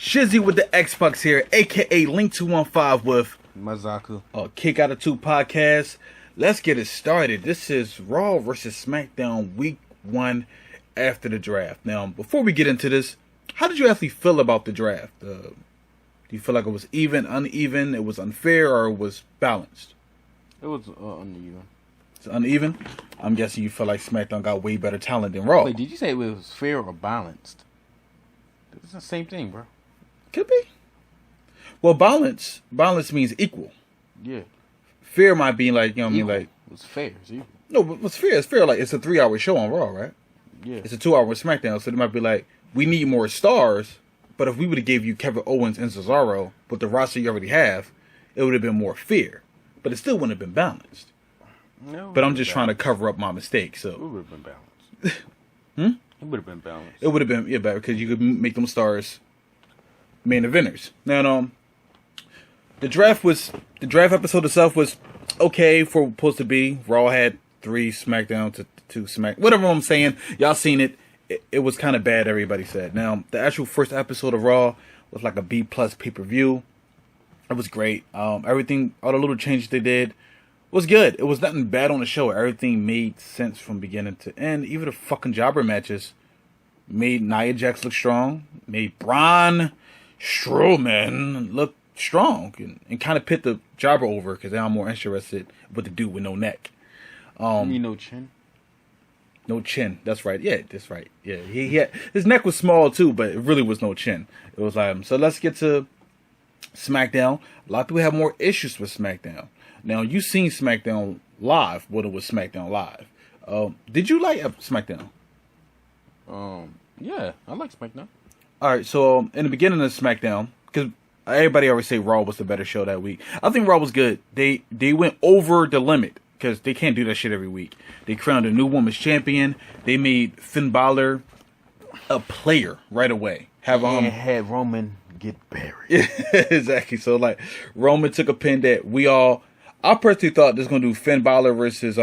Shizzy with the X-Bucks here, aka Link 215 with Mazaku. Kick Out of 2 podcast. Let's get it started. This is Raw versus Smackdown week 1 after the draft. Now, before we get into this, how did you actually feel about the draft? Do you feel like it was even, uneven, it was unfair, or it was balanced? It was uneven. It's uneven? I'm guessing you feel like Smackdown got way better talent than Raw. Wait, did you say it was fair or balanced? It's the same thing, bro. Could be. Well, balance means equal. Yeah. Fair might be like, you know what I mean? Like, it's fair. It's equal. No, but what's fair? It's fair. Like, it's a 3-hour show on Raw, right? Yeah. It's a 2-hour Smackdown, so they might be like, we need more stars, but if we would have gave you Kevin Owens and Cesaro with the roster you already have, it would have been more fair. But it still wouldn't have been balanced. No, but I'm just trying to cover up my mistake, so. It would have been balanced. It would have been balanced. It would have been, better, because you could make them stars main eventers. Now, the draft episode itself was okay for what it was supposed to be. Raw had 3, Smackdown to 2 Smack. Whatever I'm saying, y'all seen it. It was kind of bad, everybody said. Now, the actual first episode of Raw was like a B+ pay-per-view. It was great. Everything, all the little changes they did was good. It was nothing bad on the show. Everything made sense from beginning to end. Even the fucking jobber matches made Nia Jax look strong. Made Braun Strowman look strong. And kind of pit the jobber over because they are more interested with the dude with no neck. No chin. No chin. That's right. Yeah, that's right. Yeah, he had, his neck was small too, but it really was no chin. It was like, so let's get to SmackDown. A lot of people have more issues with SmackDown. Now, you seen SmackDown live when it was SmackDown live. Did you like SmackDown? Yeah, I like SmackDown. All right, so in the beginning of SmackDown, because everybody always say Raw was the better show that week. I think Raw was good. They went over the limit because they can't do that shit every week. They crowned a new women's champion. They made Finn Bálor a player right away. And had Roman get buried. Exactly. So like Roman took a pin that I personally thought this was gonna do Finn Bálor versus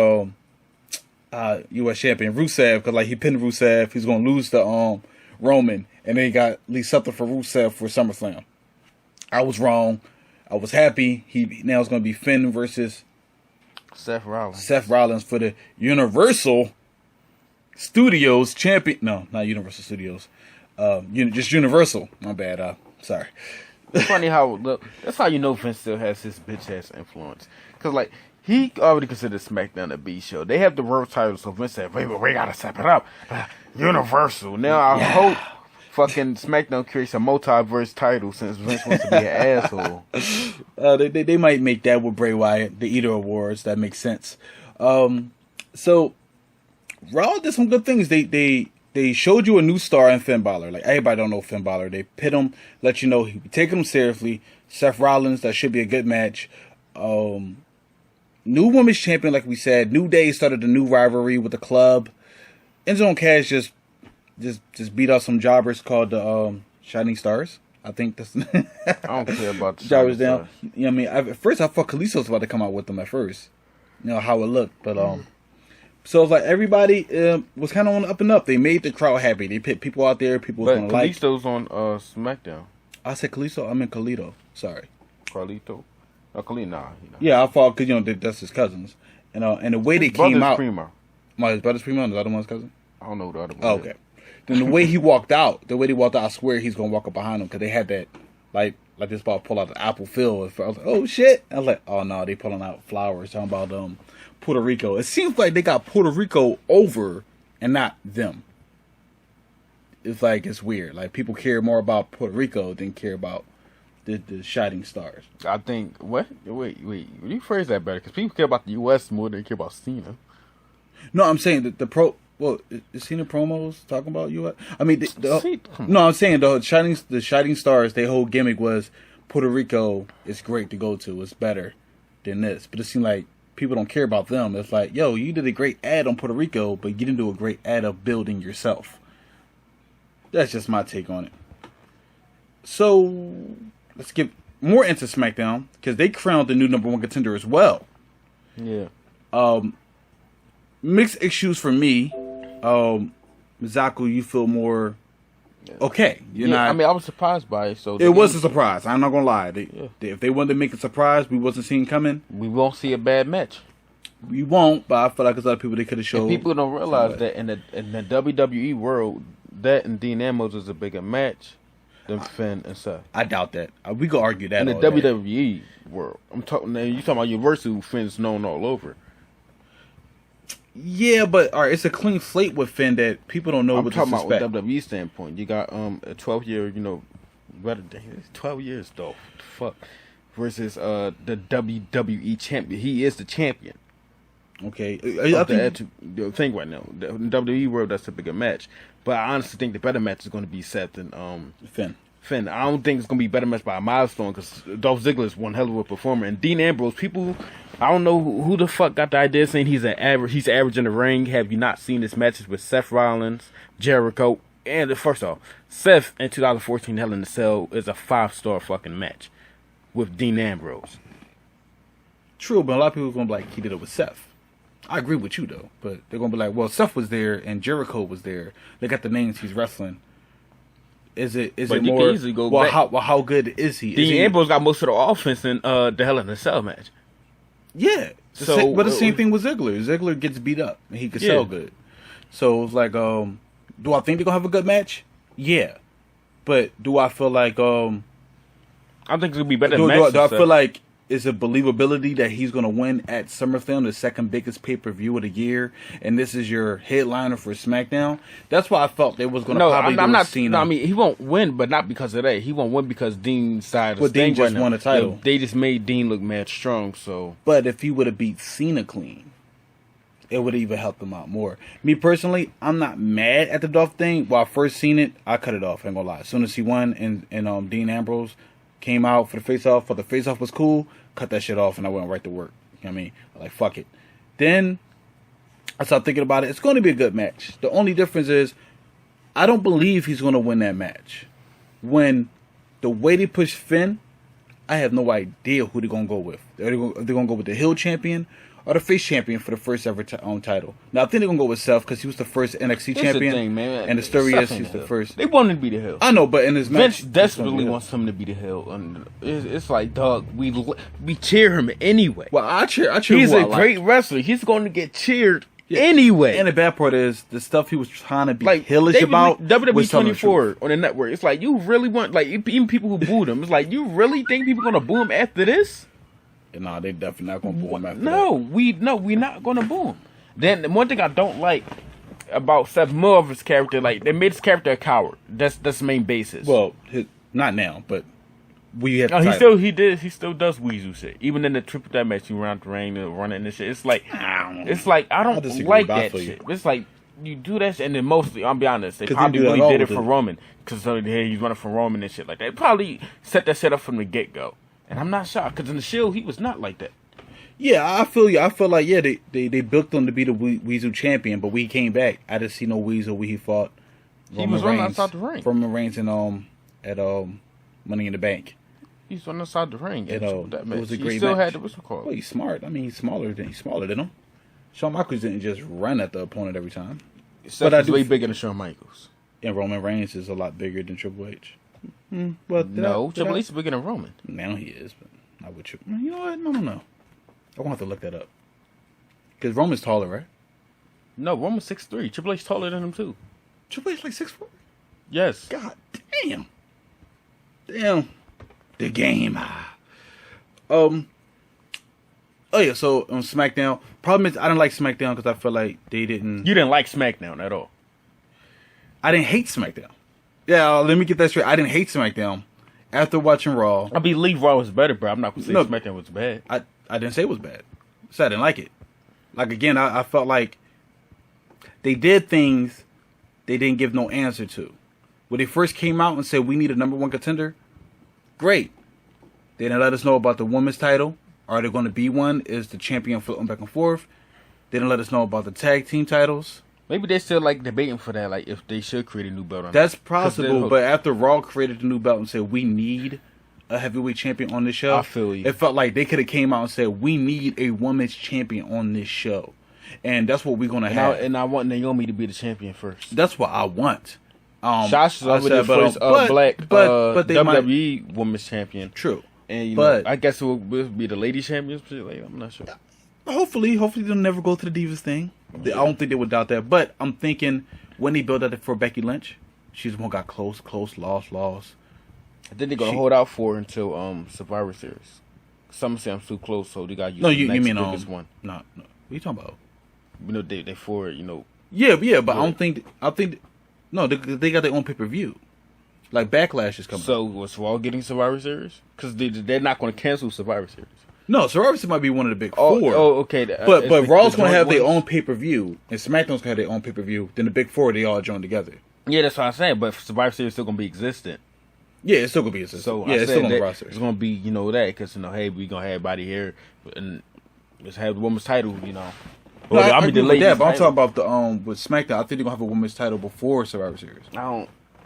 U.S. champion Rusev, because like he pinned Rusev, he's gonna lose to Roman, and then he got at least something for Rusev for SummerSlam. I was wrong. I was happy. Now it's gonna be Finn versus Seth Rollins. Seth Rollins for the Universal Studios champion. No, not Universal Studios. Just Universal. My bad. Sorry. It's funny how that's how you know Vince still has his bitch ass influence. Cause like he already considered SmackDown a B show. They have the world title, so Vince said, "Wait, we gotta step it up." Universal. Now I hope fucking SmackDown creates a multiverse title since Vince wants to be an asshole. They might make that with Bray Wyatt, the Eater Awards. That makes sense. So Raw did some good things. They showed you a new star in Finn Bálor. Like, everybody don't know Finn Bálor. They pit him, let you know he be taking him seriously. Seth Rollins, that should be a good match. New women's champion, like we said. New Day started a new rivalry with the club. Enzo and Cass just beat up some jobbers called the Shining Stars. I think that's... I don't care about the jobbers down. You know what I mean? At first, I thought Kalisto was about to come out with them at first. You know, how it looked. But, so it's like everybody was kind of on the up and up. They made the crowd happy. They put people out there. People was going to like. Kalisto's on SmackDown. I said Kalisto. I meant Carlito. Sorry. Carlito. Carlito. Nah. Yeah, I thought because that's his cousins. And the way they came out. Primo. My brother's Primo. The other one's cousin. I don't know who the other one. Oh, okay. Then the way he walked out, I swear he's gonna walk up behind him because they had that like this about to pull out the apple field. I was like, oh shit! I was like, oh no, they pulling out flowers. Talking about Puerto Rico. It seems like they got Puerto Rico over and not them. It's like, it's weird. Like, people care more about Puerto Rico than care about the Shining Stars. I think, what? Wait. You phrase that better, because people care about the U.S. more than they care about Cena. No, I'm saying that well, is Cena promos talking about U.S.? I mean, no, I'm saying the Shining Stars, their whole gimmick was Puerto Rico is great to go to. It's better than this. But it seemed like people don't care about them. It's like, yo, you did a great ad on Puerto Rico, but you didn't do a great ad of building yourself. That's just my take on it. So, let's get more into SmackDown, because they crowned the new #1 contender as well. Yeah. Mixed issues for me. Zaku, you feel more okay. You're not. I mean, I was surprised by it. So it was a surprise. I'm not gonna lie. If they wanted to make a surprise, we wasn't seeing coming. We won't see a bad match. We won't, but I feel like there's other people they could have showed. And people don't realize that in the WWE world, that and Dean Ambrose is a bigger match than Finn and Seth. I doubt that. We could argue that. In the WWE world, I'm talking. You talking about Universal? Finn's known all over. Yeah, but all right, it's a clean slate with Finn that people don't know. I'm what talking to about suspect. from WWE standpoint. You got a 12-year, better than 12 years though. Fuck. Versus the WWE champion. He is the champion. Okay, The thing right now, the WWE world, that's a bigger match. But I honestly think the better match is going to be Seth and Finn. I don't think it's going to be a better match by a milestone because Dolph Ziggler is one hell of a performer. And Dean Ambrose, people, I don't know who the fuck got the idea saying he's average in the ring. Have you not seen his matches with Seth Rollins, Jericho? And first off, Seth in 2014 Hell in a Cell is a 5-star fucking match with Dean Ambrose. True, but a lot of people are going to be like, he did it with Seth. I agree with you, though. But they're going to be like, well, Seth was there and Jericho was there. They got the names he's wrestling. Is it more, how good is he? Dean Ambrose got most of the offense in the Hell in a Cell match. Yeah. But the same thing with Ziggler. Ziggler gets beat up and he can sell good. So it's like, do I think they're going to have a good match? Yeah. But do I feel like... I think it's going to be better than match. Do I feel like is a believability that he's going to win at SummerSlam, the second biggest pay-per-view of the year, and this is your headliner for SmackDown? That's why I felt they was going to probably do a Cena. No, I mean, he won't win, but not because of that. He won't win because Dean's side of Dean just won a title. They just made Dean look mad strong, so... But if he would have beat Cena clean, it would have even helped him out more. Me personally, I'm not mad at the Dolph thing. When I first seen it, I cut it off. I ain't gonna lie. As soon as he won and Dean Ambrose came out for the face-off, the face-off was cool, cut that shit off and I went right to work. You know what I mean? Like, fuck it. Then I started thinking about it. It's going to be a good match. The only difference is I don't believe he's going to win that match. When the way they push Finn, I have no idea who they're going to go with. They're going to go with the heel champion or the face champion for the first ever title. Now, I think they're going to go with Seth because he was the first NXT champion. The thing, man. And the story is he's the first. They want him to be the heel. I know, but in his match... Vince desperately wants him to be the heel. And it's like, dog, we cheer him anyway. Well, I cheer He's a great wrestler. He's going to get cheered anyway. And the bad part is, the stuff he was trying to be heelish about... WWE 24 on the network. It's like, you really want... Like, even people who booed him, it's like, you really think people are going to boo him after this? No, they definitely not going to boo him after that. We're not going to boo him. Then, one thing I don't like about Seth more of his character, like, they made his character a coward. That's the main basis. Well, not now, but we have he still does weasel shit. Even in the triple threat match, he ran the ring and running and shit. It's like, I don't like that shit. It's like, you do that shit, and then mostly, I'll be honest, they probably really did it for Roman. Because he's running for Roman and shit like that. They probably set that shit up from the get-go. And I'm not shocked, because in the Shield, he was not like that. Yeah, I feel you. I feel like, they built him to be the Weasel champion, but when he came back, I didn't see no Weasel when he fought Roman Reigns. Running outside the ring. Roman Reigns and, at Money in the Bank. He's running outside the ring. That match. It was a great match. He still had the whistle call. Well, he's smart. I mean, he's smaller than him. Shawn Michaels didn't just run at the opponent every time. But he's way bigger than Shawn Michaels. And Roman Reigns is a lot bigger than Triple H. Triple H is bigger than Roman. Now he is, but not with you. You know what? No. I'm gonna have to look that up. Because Roman's taller, right? No, Roman's 6'3". Triple H taller than him too. Triple H like 6'4"? Yes. God damn. The game. Oh yeah, so on SmackDown. Problem is I didn't like SmackDown because I feel like they didn't. You didn't like SmackDown at all. I didn't hate SmackDown. Yeah, let me get that straight. I didn't hate SmackDown. After watching Raw... I believe Raw was better, bro. I'm not going to say SmackDown was bad. I didn't say it was bad. I said I didn't like it. Like, again, I felt like they did things they didn't give no answer to. When they first came out and said, we need a number one contender, great. They didn't let us know about the women's title. Are there going to be one? Is the champion flipping back and forth? They didn't let us know about the tag team titles. Maybe they're still debating for that, if they should create a new belt. That's possible, but after Raw created the new belt and said we need a heavyweight champion on this show, I feel you. It felt like they could have came out and said we need a women's champion on this show, and that's what we're gonna have. And I want Naomi to be the champion first. That's what I want, Sasha's already the first black WWE Women's Champion. True. And you know, I guess it will be the Ladies Champions. Like, I'm not sure. Hopefully they'll never go to the Divas thing. I don't think they would doubt that. But I'm thinking when they built that for Becky Lynch, she's the one got close, lost. I think they're gonna hold out for until Survivor Series. Some say I'm too close, so they got use the next biggest one. No. What are you talking about? You know they for it. You know. Yeah, but I think no, they got their own pay-per-view. Like Backlash is coming. So was Raw getting Survivor Series? Because they're not going to cancel Survivor Series. No, Survivor Series might be one of the big four. Oh, okay. But Raw's going to have their own pay-per-view, and SmackDown's going to have their own pay-per-view. Then the big four, they all join together. Yeah, that's what I'm saying. But Survivor Series is still going to be existent. Yeah, it's still going to be existent. So yeah, it's still on the roster. It's going to be, that, because, hey, we're going to have everybody here, and let's have the women's title, No, I agree with that, but I'm talking about the with SmackDown. I think they're going to have a women's title before Survivor Series.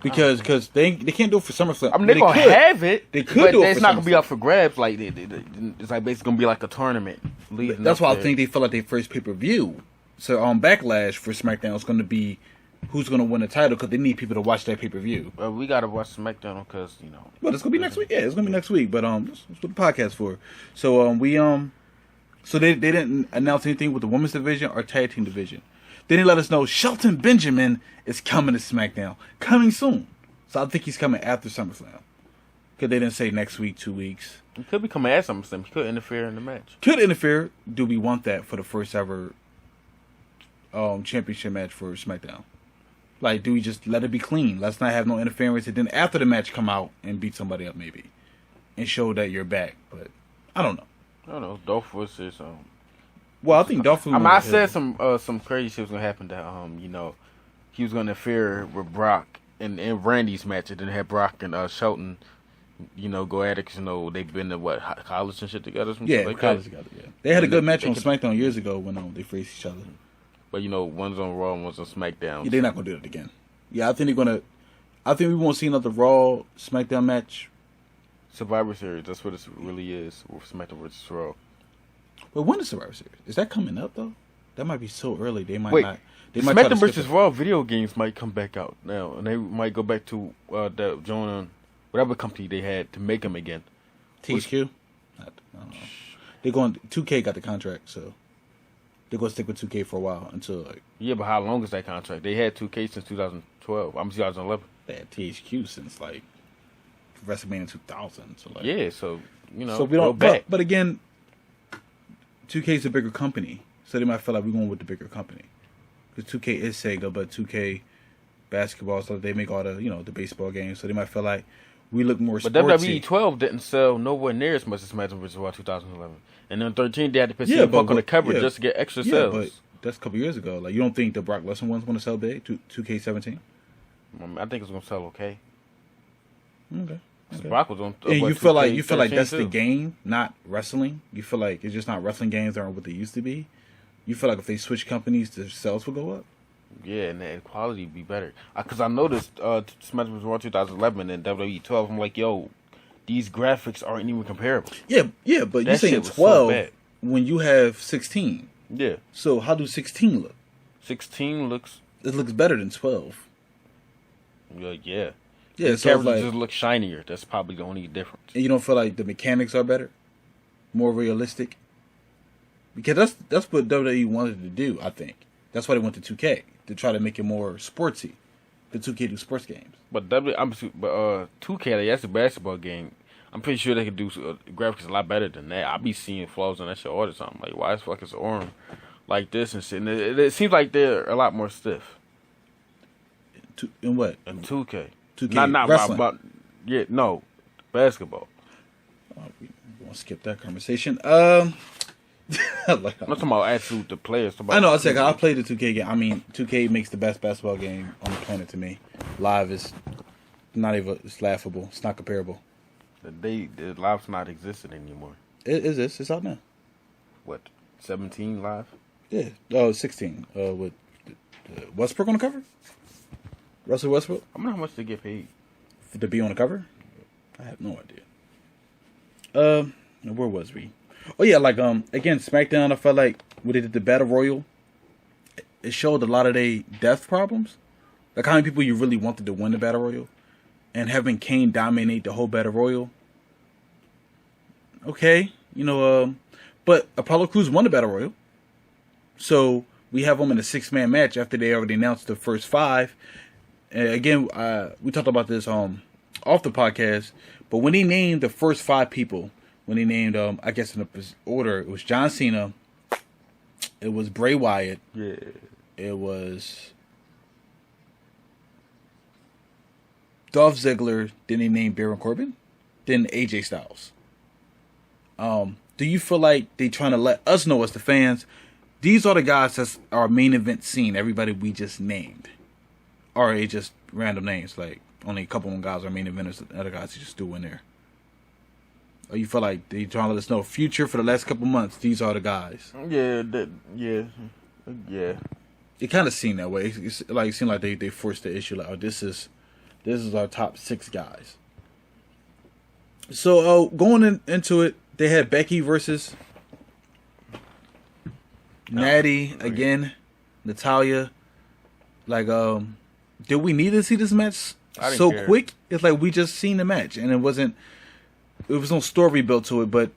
Because they can't do it for SummerSlam. I mean, they're going to have it. They could do it for it's not going to be up for grabs. Like, it's like basically going to be like a tournament. That's why I think they feel like their first pay-per-view. So Backlash for SmackDown is going to be who's going to win the title because they need people to watch that pay-per-view. We got to watch SmackDown because, Well, it's going to be next week. Yeah, it's going to be next week. But that's what the podcast for. So So they didn't announce anything with the women's division or tag team division. They didn't let us know Shelton Benjamin is coming to SmackDown. Coming soon. So I think he's coming after SummerSlam. Because they didn't say next week, 2 weeks. He could be coming at SummerSlam. He could interfere in the match. Could interfere. Do we want that for the first ever championship match for SmackDown? Like, do we just let it be clean? Let's not have no interference. And then after the match come out and beat somebody up maybe. And show that you're back. But I don't know. I don't know. Dolph was his. Well, I think Dolph. I said some crazy shit was gonna happen. That he was gonna interfere with Brock in Randy's match, and then have Brock and Shelton, go at it. Cause they've been to college and shit together. College together. Yeah, they had a good match on SmackDown years ago when they faced each other. But one's on Raw and one's on SmackDown. Yeah, they're not gonna do that again. Yeah, I think they're gonna. I think we won't see another Raw SmackDown match. Survivor Series, that's what it really is, with SmackDown versus Raw. But when is Survivor Series? Is that coming up though? That might be so early. They might not. They might SmackDown versus Raw video games might come back out now, and they might go back to join whatever company they had to make them again. THQ. I don't know. They're going. 2K got the contract, so they're going to stick with 2K for a while until Yeah, but how long is that contract? They had 2K since 2012. 2011. They had THQ since WrestleMania 2000. So so so we don't. But again, 2K is a bigger company, so they might feel like we're going with the bigger company. Because 2K is Sega, but 2K basketball, so they make all the the baseball games, so they might feel like we look more sportsy. But WWE 12 didn't sell nowhere near as much as SmackDown vs. Raw 2011, and then 13 they had to put CM Punk on the cover just to get extra sales. But that's a couple years ago. Like, you don't think the Brock Lesnar one's going to sell big? 2K17. I think it's going to sell okay. Okay. Brock was on. And you feel like that's the game, not wrestling. You feel like it's just not wrestling games aren't what they used to be. You feel like if they switch companies, the sales will go up. Yeah, and the quality would be better. Because I noticed SmackDown vs. Raw 2011 and WWE 12. I'm like, yo, these graphics aren't even comparable. Yeah, but you're saying 12 when you have 16. Yeah. So how do 16 look? 16 looks. It looks better than 12. Yeah. Yeah, the characters just look shinier. That's probably the only difference. And you don't feel like the mechanics are better, more realistic, because that's what WWE wanted to do. I think that's why they went to 2K to try to make it more sportsy. The 2K do sports games, but 2K that's a basketball game. I'm pretty sure they could do graphics a lot better than that. I be seeing flaws in that shit all the time. Like, why the fuck is Orton like this and shit? And it seems like they're a lot more stiff. In what? In 2K. 2K not wrestling. Basketball. We want to skip that conversation. I'm not talking about actual the players. I know. I played the 2K game. I mean, 2K makes the best basketball game on the planet to me. Live is not even. It's laughable. It's not comparable. The live's not existing anymore. It is this. It's out now. What? 17 live? Yeah. Oh, 16. With Westbrook on the cover. Russell Westbrook? I wonder how much they get paid. To be on the cover? I have no idea. Where was we? Oh yeah, again, SmackDown, I felt like when they did the Battle Royal, it showed a lot of their death problems. Like, how many people you really wanted to win the Battle Royal? And having Kane dominate the whole Battle Royal? Okay, but Apollo Crews won the Battle Royal. So, we have them in a 6-man match after they already announced the first 5. And again, we talked about this off the podcast, but when he named the first 5 people, when he named, I guess in the order, it was John Cena, it was Bray Wyatt, it was Dolph Ziggler, then he named Baron Corbin, then AJ Styles. Do you feel like they trying to let us know as the fans, these are the guys that's our main event scene, everybody we just named? Or are they just random names, like only a couple of guys are main eventers, the other guys you just threw in there? Or you feel like they trying to let us know future for the last couple months, these are the guys? Yeah. It kind of seemed that way. It seemed like they forced the issue, like, oh, this is our top 6 guys. So going into it, they had Becky versus Natty again, Natalya. Like, did we need to see this match so quick? It's like we just seen the match, and it was no story built to it. But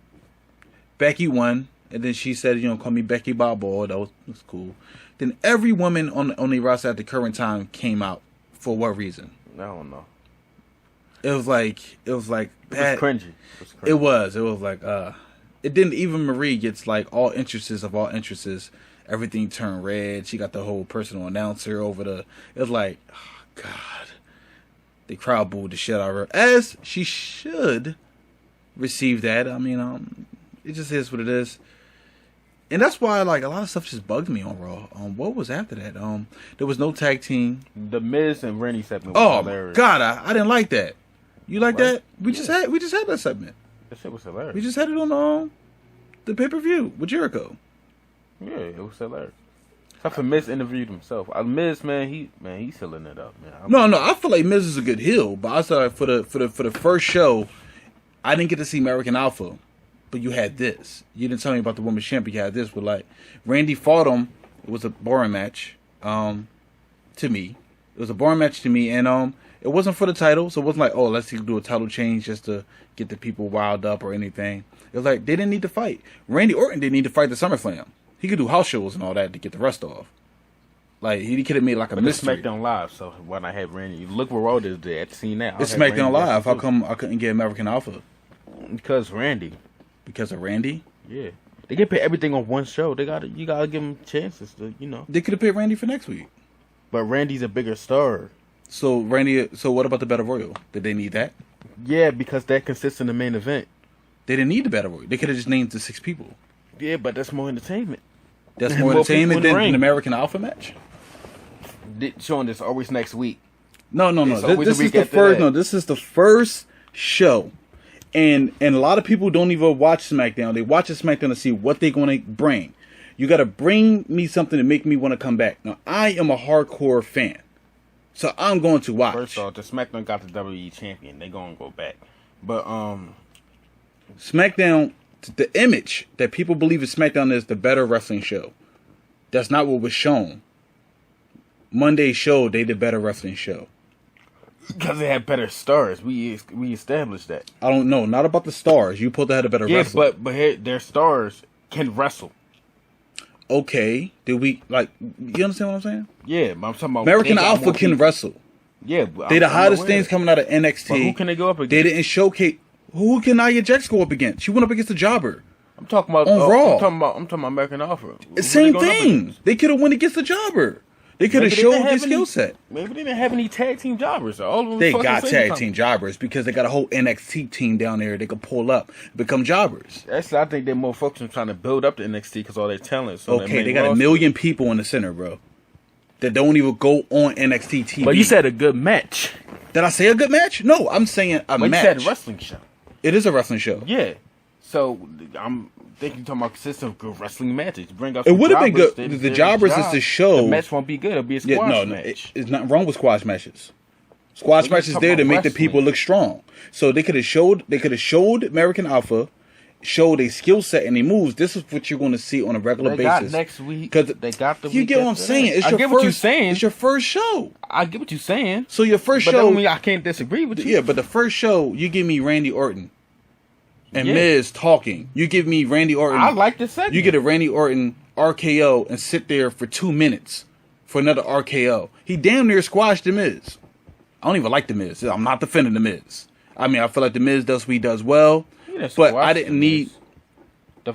Becky won, and then she said, call me Becky Bálor. That was cool. Then every woman on the roster at the current time came out. For what reason? I don't know. It was like it was cringy. It was like it didn't even Marie gets like all interests of all interests. Everything turned red. She got the whole personal announcer over the. It was like, oh God, the crowd booed the shit out of her, as she should receive that. I mean, it just is what it is, and that's why like a lot of stuff just bugged me on Raw. What was after that? There was no tag team. The Miz and Randy segment was hilarious. God, I didn't like that. You like that? We just had that segment. That shit was hilarious. We just had it on the pay-per-view with Jericho. Yeah, it was hilarious. Except for Miz interviewed himself. Miz, he's healing it up, man. No, I feel like Miz is a good heel, but I said for the first show, I didn't get to see American Alpha, but you had this. You didn't tell me about the women's champion. You had this, but like Randy fought him. It was a boring match. To me, it was a boring match to me, and it wasn't for the title, so it wasn't like, oh, let's do a title change just to get the people riled up or anything. It was like they didn't need to fight. Randy Orton didn't need to fight the SummerSlam. He could do house shows and all that to get the rest off. Like, he could have made like a mystery. It's SmackDown Live, so when I had Randy, look where Raw is at. See now. It's SmackDown Live. How come I couldn't get American Alpha? Because Randy. Because of Randy? Yeah. They can put everything on one show. You gotta give them chances to, They could have picked Randy for next week. But Randy's a bigger star. So what about the Battle Royal? Did they need that? Yeah, because that consists in the main event. They didn't need the Battle Royal. They could have just named the 6 people. Yeah, but that's more entertainment. That's more entertainment than an American Alpha match? Showing this always next week. No. This is the first. No, this is the first show, and a lot of people don't even watch SmackDown. They watch SmackDown to see what they're going to bring. You got to bring me something to make me want to come back. Now, I am a hardcore fan, so I'm going to watch. First off, the SmackDown got the WWE champion. They're going to go back, but SmackDown. The image that people believe is SmackDown is the better wrestling show. That's not what was shown. Monday's show, they did better wrestling show. Because they had better stars. We established that. I don't know. Not about the stars. You supposed to have a better wrestler. Yeah, but here, their stars can wrestle. Okay. Did we, like, you understand what I'm saying? Yeah, but I'm talking about... American Alpha can wrestle. Yeah. They the hottest things coming out of NXT. But who can they go up against? They didn't showcase... Who can Nia Jax go up against? She went up against the Jobber. I'm talking about on Raw. I'm talking about American Alpha. Same thing. They could have went against the Jobber. They could have showed their skill set. Maybe they didn't have any tag team jobbers. All of them they got tag team jobbers because they got a whole NXT team down there. They could pull up, become jobbers. Actually, I think they're more focused on trying to build up the NXT because all their talent. So okay, they got a million people in the center, bro. That don't even go on NXT TV. But you said a good match. Did I say a good match? No, I'm saying a match. You said a wrestling show. It is a wrestling show. Yeah. So I'm thinking talking about consistent good wrestling matches. Bring up. It would have been good. The jobbers is the show. The match won't be good. It'll be a squash match. It's not wrong with squash matches. Squash matches there to make the people look strong. So they could have showed American Alpha show their skill set and their moves. This is what you're going to see on a regular basis. Got next week. Because they got the. You get what I'm saying? I get what you're saying. It's your first show. I get what you're saying. So your first show. That don't mean I can't disagree with you. Yeah, but the first show, you give me Randy Orton and Miz talking. You give me Randy Orton. I like this segment. You get a Randy Orton RKO and sit there for 2 minutes for another RKO. He damn near squashed the Miz. I don't even like the Miz. I'm not defending the Miz. I mean, I feel like the Miz does what he does well, but I didn't need. The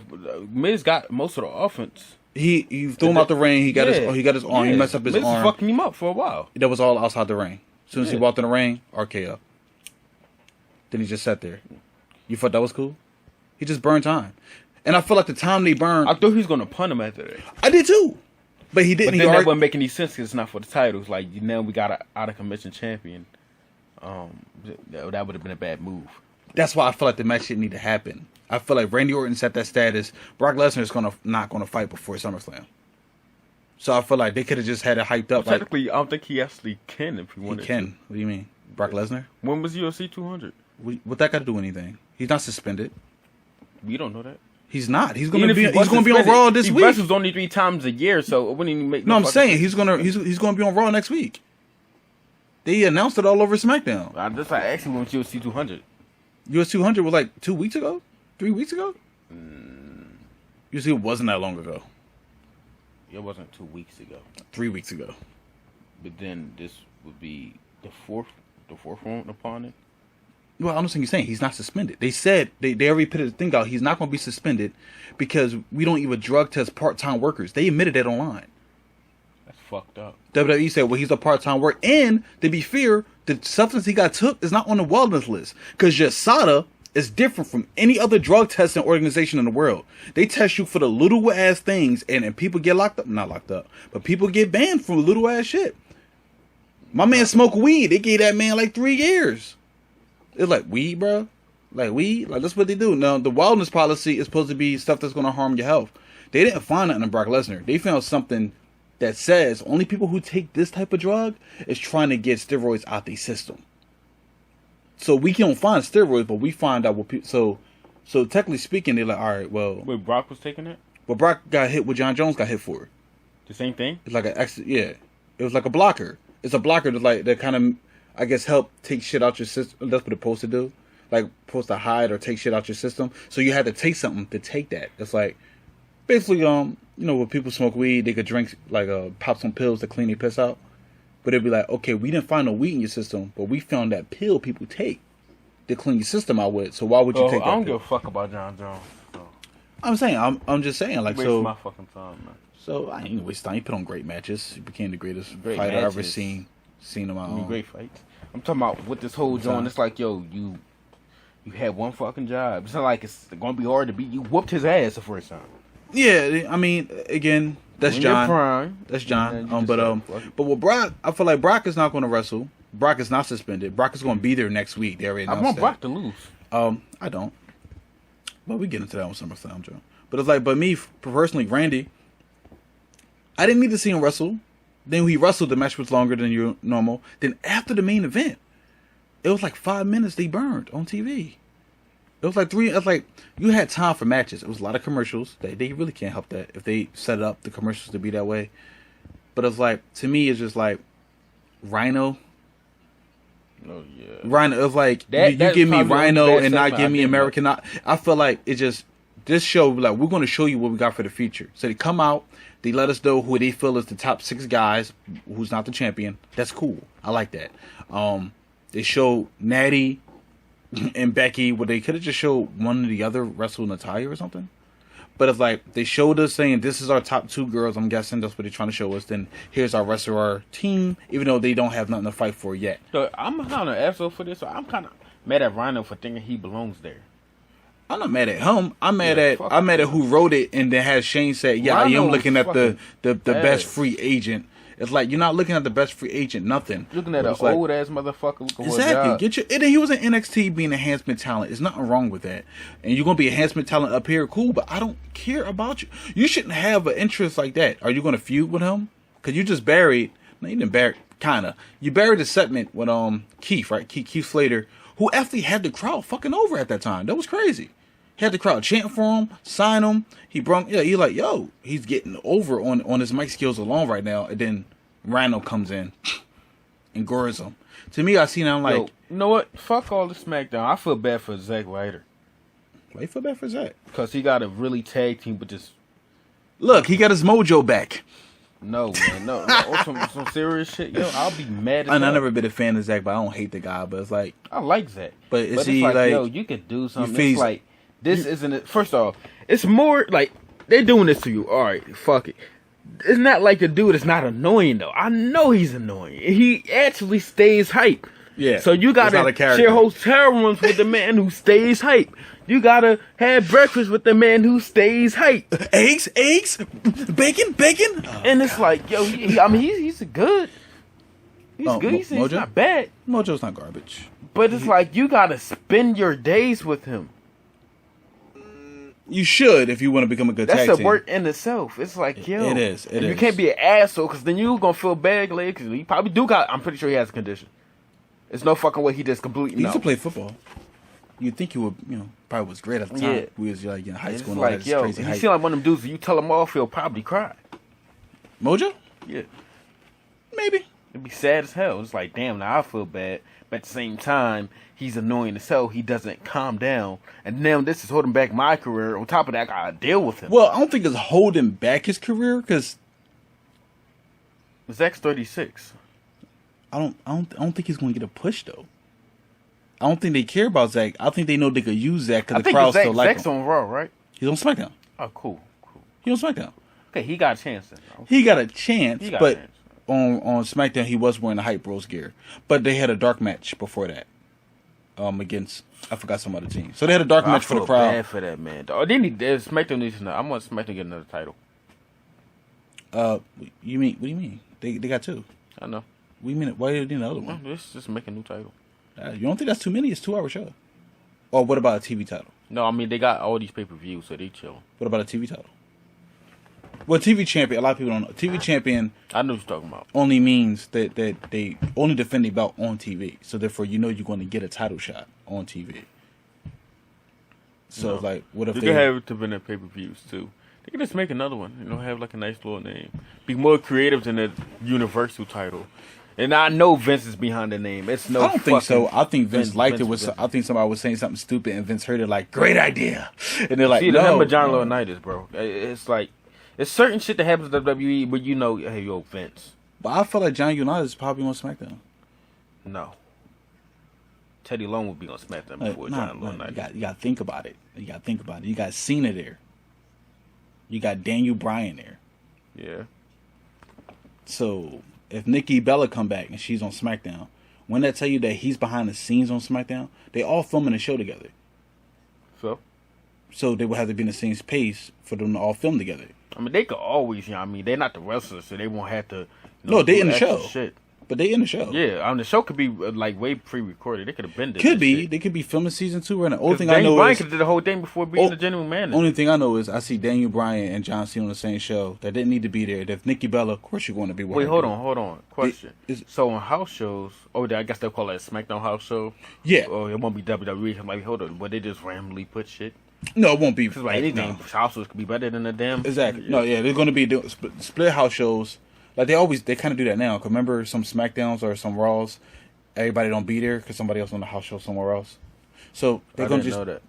Miz got most of the offense. He threw him out the ring. He got his arm. He messed up his Miz arm. Was fucking him up for a while. That was all outside the ring. As soon as he walked in the ring, RKO. Then he just sat there. You thought that was cool? He just burned time. And I feel like the time they burned... I thought he was going to punt him after that. I did too. But he didn't. But then that wouldn't make any sense because it's not for the titles. Like, now we got an out-of-commission champion. That would have been a bad move. That's why I feel like the match didn't need to happen. I feel like Randy Orton's at that status. Brock Lesnar is not going to fight before SummerSlam. So I feel like they could have just had it hyped up. Well, technically, I don't think he actually can if he wanted to. He can. What do you mean? Brock Lesnar? When was UFC 200? What that got to do with anything? He's not suspended. We don't know that. He's not. He's going to be on Raw this week. He wrestles only 3 times a year, so it wouldn't even make. No, I'm saying he's going to be on Raw next week. They announced it all over SmackDown. I asked him when UFC 200. UFC 200 was like 2 weeks ago, 3 weeks ago. UFC wasn't that long ago. It wasn't 2 weeks ago. 3 weeks ago. But then this would be the fourth one upon it. Well, I'm just saying he's not suspended. They said they already put a thing out. He's not going to be suspended because we don't even drug test part-time workers. They admitted that online. That's fucked up. WWE said, well, he's a part-time worker. And to be fair, the substance he got took is not on the wellness list because USADA is different from any other drug testing organization in the world. They test you for the little ass things, and people get locked up. Not locked up, but people get banned from little ass shit. My man smoked weed. They gave that man like 3 years. It's like weed, bro. Like weed. Like that's what they do. Now the wellness policy is supposed to be stuff that's going to harm your health. They didn't find nothing in Brock Lesnar. They found something that says only people who take this type of drug is trying to get steroids out their system. So we can't find steroids, but we find out what people. So technically speaking, they're like, all right, well. Wait, Brock was taking it? But Brock got hit what John Jones got hit for. The same thing? It's like it was like a blocker. It's a blocker that kind of, I guess, help take shit out your system. That's what it's supposed to do. Like, supposed to hide or take shit out your system. So you had to take something to take that. It's like, basically, when people smoke weed, they could drink, like, pop some pills to clean their piss out. But it'd be like, okay, we didn't find no weed in your system, but we found that pill people take to clean your system out with. So why would you take that I don't pill? give a fuck about John Jones. So. I'm saying, I'm just saying, like, Waste my fucking time, man. So I ain't waste time. He put on great matches. He became the greatest fighter I've ever seen him out. Great fights. I'm talking about with this whole joint. It's like, yo, you had one fucking job. It's not like it's gonna be hard to beat. You whooped his ass the first time. Yeah, I mean, again, that's John. That's John. But with Brock, I feel like Brock is not going to wrestle. Brock is not suspended. Brock is going to be there next week. They already announced I want Brock to lose. I don't. But we get into that on SummerSlam, Joe. But it's like, but me personally, Randy, I didn't need to see him wrestle. Then he wrestled. The match was longer than normal. Then after the main event, it was like 5 minutes they burned on TV. It was like 3. It was like you had time for matches. It was a lot of commercials. They really can't help that if they set up the commercials to be that way. But it's like, to me, it's just like Rhino. Oh yeah, Rhino. It's like you give me Rhino and not give me American. I feel like it just this show like we're going to show you what we got for the future. So they come out. They let us know who they feel is the top 6 guys, who's not the champion. That's cool. I like that. They show Natty and Becky, where they could have just showed one or the other wrestle Natalya or something. But it's like, they showed us saying, this is our top 2 girls. I'm guessing that's what they're trying to show us. Then here's our rest of our team, even though they don't have nothing to fight for yet. So I'm kind of asshole for this. So I'm kind of mad at Rhino for thinking he belongs there. I'm not mad at him. I'm mad at who wrote it and then had Shane say, yeah, I am looking at the best free agent. It's like you're not looking at the best free agent, nothing. Looking at an old ass motherfucker looking for a job. And then he was in NXT being enhancement talent. There's nothing wrong with that. And you're gonna be enhancement talent up here, cool. But I don't care about you. You shouldn't have an interest like that. Are you gonna feud with him? Because you just buried. No, you didn't bury. Kinda. You buried the segment with Keith, right? Keith Slater, who actually had the crowd fucking over at that time. That was crazy. Had the crowd chant for him, sign him. He brought, he like, yo, he's getting over on his mic skills alone right now. And then Rhino comes in and gores him. To me, I seen him like, yo, you know what? Fuck all the SmackDown. I feel bad for Zack Ryder. Why you feel bad for Zack? Because he got a really tag team, but just look, he got his mojo back. No, man, no. On some serious shit, yo, I'll be mad. I've never been a fan of Zack, but I don't hate the guy. But it's like, I like Zack, but it's he like, yo, you could do something. It's like this isn't it. First off, it's more like they're doing this to you. All right, fuck it. It's not like the dude is not annoying though. I know he's annoying. He actually stays hype. Yeah. So you gotta share hotel rooms with the man who stays hype. You gotta have breakfast with the man who stays hype. Eggs, bacon. And it's like, yo, he's good. He's good. He's not bad. Mojo's not garbage. But it's like you gotta spend your days with him. You should if you want to become a good tag team. That's a work in itself. It's like, yo. It is. You can't be an asshole because then you're going to feel bad because he probably do got, I'm pretty sure he has a condition. It's no fucking way he just completely, He used to play football. You'd think he would, probably was great at the time. Yeah. We was like in high school and all all that crazy he hype. seem like one of them dudes, you tell him off, he'll probably cry. Mojo? Yeah. Maybe. It'd be sad as hell. It's like, damn, now I feel bad. But at the same time, he's annoying as hell. He doesn't calm down. And now this is holding back my career. On top of that, I gotta deal with him. Well, I don't think it's holding back his career because Zack's 36. I don't think he's going to get a push though. I don't think they care about Zack. I think they know they could use Zack because the crowd still like him. Zack's on Raw, right? He's on SmackDown. Oh, cool. He's on SmackDown. Okay, he got a chance then. He got a chance, but a chance. On SmackDown he was wearing the Hype Bros gear. But they had a dark match before that. Against I forgot some other team. So they had a dark match for the crowd. Bad for that man. Oh, they need SmackDown needs to know. I want SmackDown to get another title. You mean? What do you mean? They got two. I know. What do you mean? Why do they need another one? Let's just make a new title. You don't think that's too many? It's a 2-hour show. Or what about a TV title? No, I mean they got all these pay-per-views, so they chill. What about a TV title? Well, TV champion. A lot of people don't know. TV champion. I know what you're talking about. Only means that they only defend the belt on TV. So therefore, you're going to get a title shot on TV. So it's like, what if they could have it to win their pay-per-views too? They could just make another one. Have like a nice little name. Be more creative than the Universal title. And I know Vince is behind the name. It's no. I don't think so. I think Vince liked Vince it. I think somebody was saying something stupid, and Vince heard it like, "Great idea," and they're like, "See, no." the John Laurinaitis, bro. It's like it's certain shit that happens to WWE, but hey, yo, Vince. But I feel like John Unitas is probably on SmackDown. No. Teddy Long would be on SmackDown before John Laurinaitis. You got to think about it. You got Cena there. You got Daniel Bryan there. Yeah. So if Nikki Bella come back and she's on SmackDown, when they tell you that he's behind the scenes on SmackDown, they all filming the show together. So they would have to be in the same pace for them to all film together. I mean, they could always, they're not the wrestlers, so they won't have to. No, they in the show. Shit. But they in the show. Yeah, the show could be like way pre-recorded. They could have been. Could be. Shit. They could be filming season 2 right now. Only thing Daniel I know Bryan is could do the whole thing before being the general manager. Only thing I know is I see Daniel Bryan and John Cena on the same show that didn't need to be there. If Nikki Bella, of course you're going to be. Wait, hold on. Question. So on house shows, I guess they'll call it a SmackDown house show. Yeah. Or it won't be WWE. I'm like, hold on, but they just randomly put shit. No, it won't be. Because like anything, house shows could be better than a damn. Exactly. Yeah. No, yeah, they're going to be doing split house shows. Like they kind of do that now. Cause remember some SmackDowns or some Raws, everybody don't be there because somebody else on the house show somewhere else. So they're going to just know that.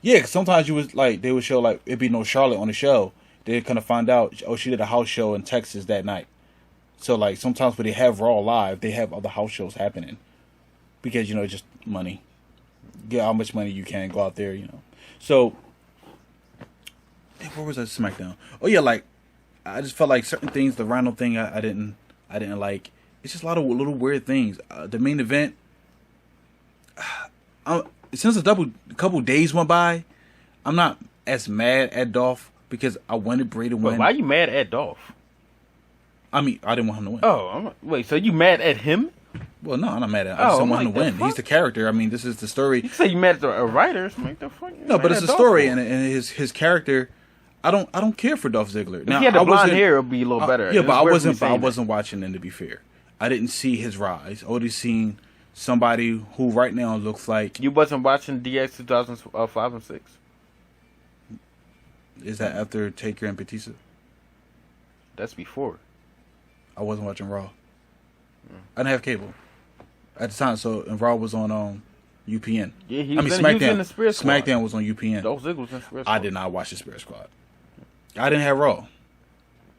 Yeah, cause sometimes they would show like it'd be no Charlotte on the show. They kind of find out she did a house show in Texas that night. So like sometimes when they have Raw live, they have other house shows happening because just money. Get how much money you can go out there. So where was that SmackDown? Oh yeah, like I just felt like certain things. The Rhino thing I didn't like. It's just a lot of little weird things. The main event. Since a couple days went by, I'm not as mad at Dolph because I wanted Bray to win. Why are you mad at Dolph? I mean, I didn't want him to win. Oh, wait. So you mad at him? Well, no, I'm not mad at him. I just don't want him to win. He's the character. I mean, this is the story. You say you mad at the writers? Make the fuck. No, but it's a story, and his character. I don't care for Dolph Ziggler. Now, if he had the blonde hair, it would be a little better. Yeah, but I wasn't watching him, to be fair. I didn't see his rise. I already seen somebody who right now looks like... You wasn't watching DX 2005 and 6? Is that after Taker and Batista? That's before. I wasn't watching Raw. I didn't have cable at the time, so and Raw was on UPN. Yeah, SmackDown. He was in the Spirit Squad. SmackDown was on UPN. Dolph Ziggler was in the Spirit Squad. I did not watch the Spirit Squad. I didn't have Raw.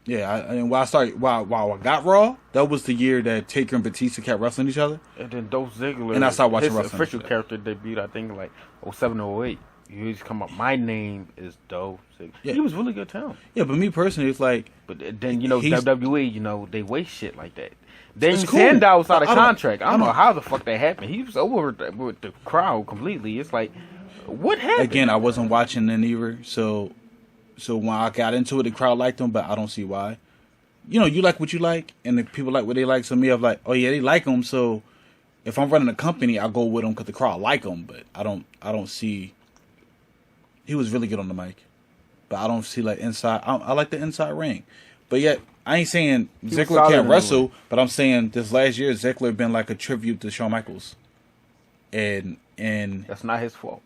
Yeah, and while I got Raw, that was the year that Taker and Batista kept wrestling each other. And then Dolph Ziggler, and I started watching his wrestling. official character debuted, I think, like 07 or 08. He used to come up, my name is Dolph Ziggler. Yeah. He was really good talent. Yeah, but me personally, it's like... But then, WWE, they waste shit like that. Damien cool. Sandow was out of I don't- contract. I don't know how the fuck that happened. He was over with the crowd completely. It's like, what happened? Again, I wasn't watching then either, so when I got into it, the crowd liked him, but I don't see why. You like what you like, and the people like what they like. So me, I'm like, oh yeah, they like him. So if I'm running a company, I'll go with him because the crowd like him. But I don't see. He was really good on the mic, but I don't see like inside. I like the inside ring, but yet I ain't saying Ziggler can't wrestle. But I'm saying this last year, Ziggler been like a tribute to Shawn Michaels, and that's not his fault.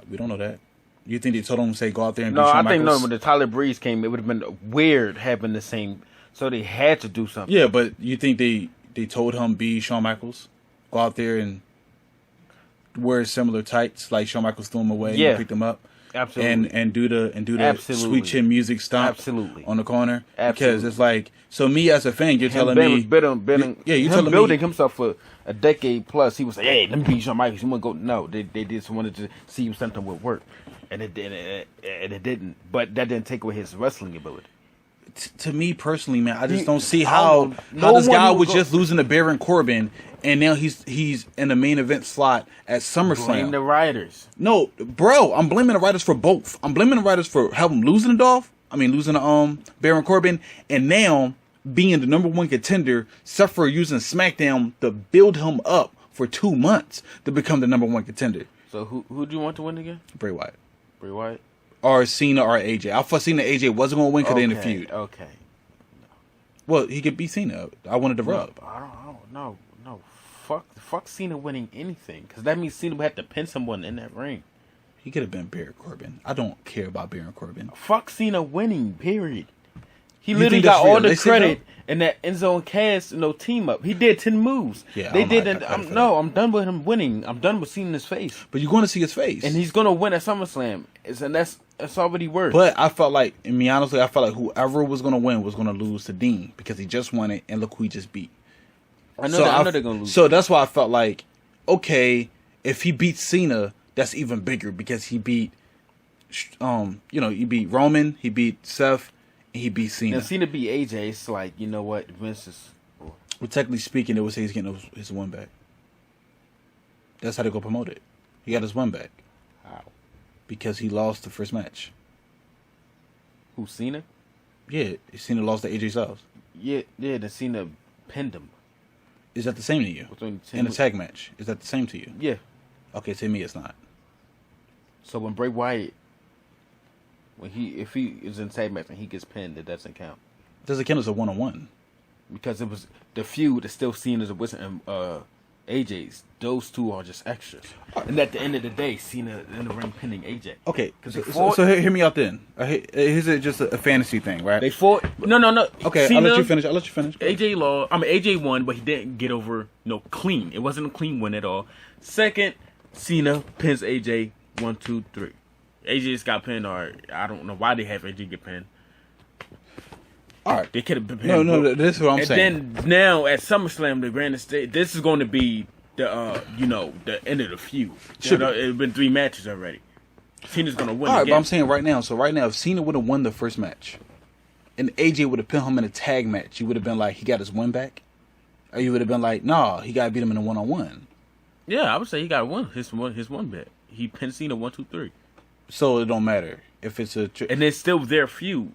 we don't know that. You think they told him to say go out there and No, beat Shawn I think Michaels? no. When the Tyler Breeze came, it would have been weird having the same. So they had to do something. Yeah, but you think they told him be Shawn Michaels, go out there and wear similar tights like Shawn Michaels threw him away and picked them up, Absolutely, and do the Absolutely. sweet chin music stomp Absolutely. on the corner. Absolutely. Because it's like, so me as a fan, you're telling Ben me was building telling me himself for a decade plus. He was like, "Hey, let me beat Shawn Michaels. You want to go?" No, they just wanted to see if something would work, and it didn't. But that didn't take away his wrestling ability. to me personally, man, I just don't see how this guy was just losing to Baron Corbin, and now he's in the main event slot at SummerSlam. Blame the writers. No, bro, I'm blaming the writers for both. I'm blaming the writers for having losing to Baron Corbin, and now being the number one contender, except for using SmackDown to build him up for 2 months to become the number one contender. So who do you want to win again? Bray Wyatt. Bray Wyatt? Or Cena or AJ. I thought Cena AJ wasn't going to win because they in the feud. Okay. Well, he could beat Cena. I wanted to rub. I don't know. No. Fuck Cena winning anything. Because that means Cena would have to pin someone in that ring. He could have been Baron Corbin. I don't care about Baron Corbin. Fuck Cena winning, period. He You literally think that's got all the realistic, credit in that Enzo and Cass, team up. He did 10 moves. Yeah, they I'm did. not hyped for I'm done with him winning. I'm done with seeing his face. But you're going to see his face. And he's gonna win at SummerSlam. And that's already worth. But I felt like, and me honestly, I felt like whoever was going to win was going to lose to Dean because he just won it, and look who he just beat. I know they're gonna lose. So that's why I felt like, okay, if he beats Cena, that's even bigger because he beat, he beat Roman, he beat Seth, and he beat Cena. And Cena beat AJ. It's like, you know what, Vince is. Well, technically speaking, it would say he's getting his win back. That's how they go promote it. He got his win back. How? Because he lost the first match. Who, Cena? Yeah, Cena lost to AJ Styles. Yeah. The Cena pinned him. Is that the same to you? In a tag match, is that the same to you? Yeah. Okay, to me it's not. So when Bray Wyatt, if he is in tag match and he gets pinned, it doesn't count. It doesn't count as a 1-on-1. Because it was the feud is still seen as a Winston and AJ's. Those two are just extras. And at the end of the day, Cena in the ring pinning AJ. Okay, so hear me out then. Here's just a fantasy thing, right? They fought. No. Okay, Cena, I'll let you finish. AJ won, but he didn't get over clean. It wasn't a clean win at all. Second, Cena pins AJ 1, 2, 3. AJ just got pinned, or I don't know why they have AJ get pinned. All right, they could have been pinned. No, this is what I'm saying. And then now at SummerSlam, the grandest stage, this is going to be the the end of the feud. It's been 3 matches already. Cena's going to win. All right, again. but I'm saying right now. So right now, if Cena would have won the first match, and AJ would have pinned him in a tag match, you would have been like, he got his win back, or you would have been like, nah, he got to beat him in a 1-on-1. Yeah, I would say he got his one bet. He pinned Cena 1, 2, 3. So it don't matter if it's a and it's still their feud.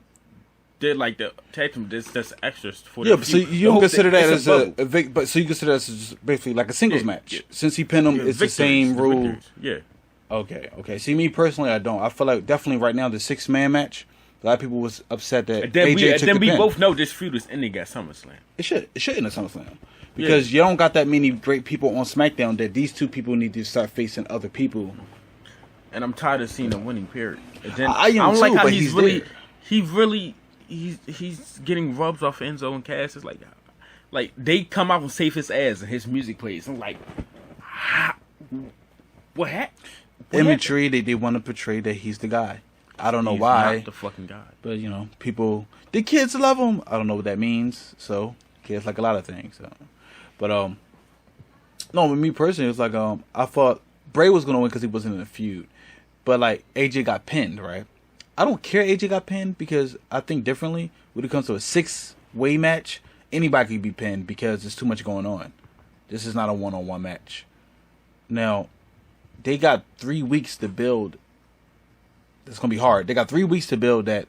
They're like the tag team. That's extras for. Yeah, but so you don't consider that as but so you consider that as basically like a singles match. Yeah. Since he pinned him, it's the same rule. Yeah. Okay. See, me personally, I don't. I feel like definitely right now the 6-man match. A lot of people was upset that AJ took the pin. Both know this feud is ending at SummerSlam. It should end at SummerSlam because you don't got that many great people on SmackDown that these two people need to start facing other people. and I'm tired of seeing him winning. Period. And then I am don't too, like how but he's he's really he's getting rubs off Enzo and Cass. It's like they come out and save his ass and his music plays. I'm like, what happened? Imagery, they want to portray that he's the guy. I don't know why. Not the fucking guy. But, you know, people, the kids love him. I don't know what that means. So, kids like a lot of things. So. But, no, with me personally, it's like, I thought Bray was going to win because he wasn't in a feud. But, like, AJ got pinned, right? I don't care AJ got pinned because I think differently. When it comes to a 6-way match, anybody can be pinned because there's too much going on. This is not a one-on-one match. Now, they got 3 weeks to build. It's going to be hard. They got 3 weeks to build that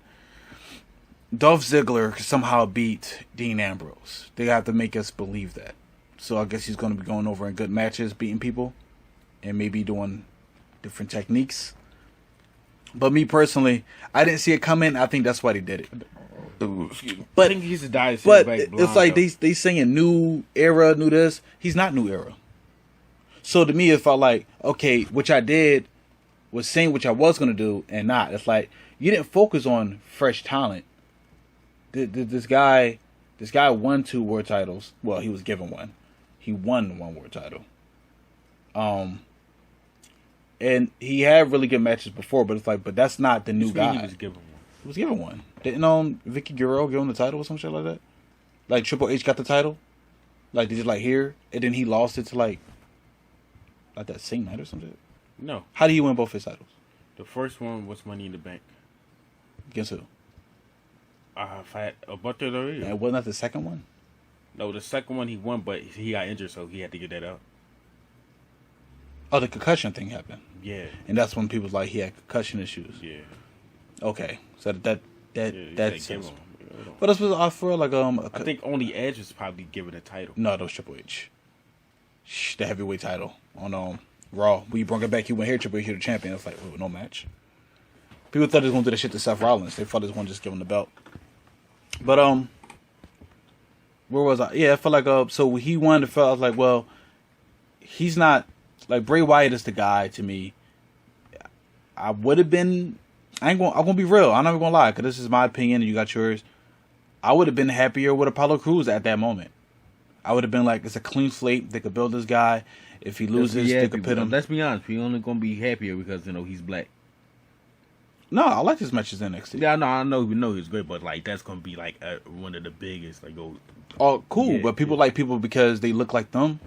Dolph Ziggler could somehow beat Dean Ambrose. They have to make us believe that. So I guess he's going to be going over in good matches, beating people, and maybe doing different techniques. But me personally, I didn't see it coming. I think that's why they did it. But I think he's a die. But it's like they saying new era, new this. He's not new era. So to me, it felt like, okay, which I did was saying what I was going to do and not. It's like, you didn't focus on fresh talent. This guy won 2 world titles. Well, he was given one. He won 1 world title. And he had really good matches before, but it's like, but that's not the new guy. He was given one. He was given one. Didn't Vicky Guerrero give him the title or some shit like that? Like Triple H got the title? Like, did you like here? And then he lost it to like that same night or something? No. How did he win both his titles? The first one was Money in the Bank. Against who? Fat WWE. And wasn't that the second one? No, the second one he won, but he got injured, so he had to get that out. Oh, the concussion thing happened. Yeah. And that's when people was like he had concussion issues. Yeah. Okay, so that's. Him. But that's what I feel like. I think only Edge was probably given a title. No, that was Triple H. The heavyweight title on Raw. When you brought it back, he went here, Triple H, the champion. It's like, no match. People thought he was gonna do the shit to Seth Rollins. They thought he was gonna just give him the belt. But where was I? Yeah, I felt like so he won. I was like, well, he's not like Bray Wyatt is the guy to me. I would have been. I'm gonna be real. I'm not even gonna lie, because this is my opinion and you got yours. I would have been happier with Apollo Crews at that moment. I would have been like, it's a clean slate. They could build this guy. If he loses, they could put him. Let's be honest. We're only gonna be happier because he's black. No, I like his matches in NXT. Yeah, I know he's great, but like that's gonna be like one of the biggest. Like, oh, cool. Yeah, but people like people because they look like them.